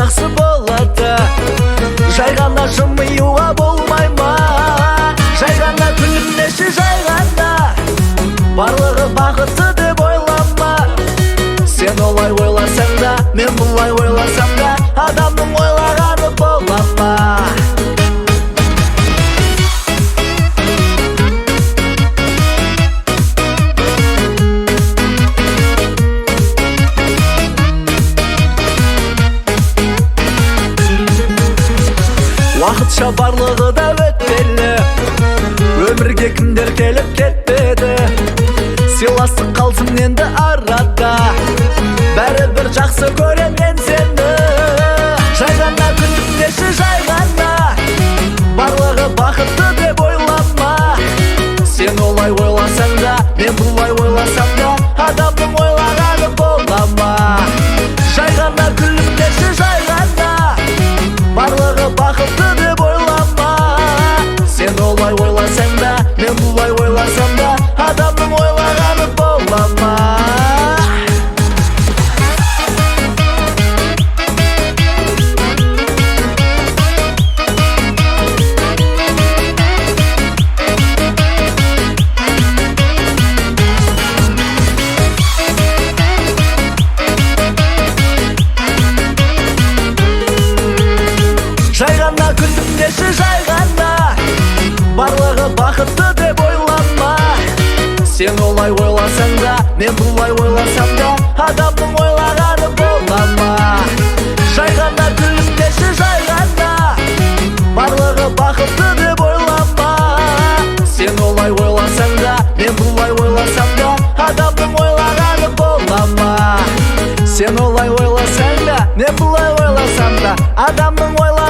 жақсы болады. Жай ғана жымиюға болмай ма? Жай ғана күлімдеші, жай ғана барлығы бақытты деп ойлама. Сен олай ойласаң да, мен бұлай ойласам да, адамның ойлағаны бола ма? Уақытша барлығы да өтпелі, өмірге кімдер келіп кетпеді. Сыйластық қалсын енді арада, бәрібір жақсы көрем мен сені. Жай ғана күлімдеші, жай ғана барлығы бақытты деп ойлама. Сен олай ойласаң да, мен бұлай ойласам да, адамның ойлағаны бола ма? Жай ғана күлімдеші, жай ғана барлығы бақытты деп ойлама. Сен олай ойласаң да, мен бұлай ойласам да, адамның ойлағаны бола ма? Жай ғана күлімдеші, жай ғана барлығы бақытты деп ойлама. Сен олай ойласаң да, мен бұлай ойласам да, адамның ойлағаны бола ма? Жай ғана күлімдеші, жай ғана барлығы бақытты деп ойлама. Сен олай ойласаң да, мен бұлай ойласам да, адамның ойлағаны бола ма? Сен олай ойласаң да, мен бұлай ойласам да, адамның ойлағаны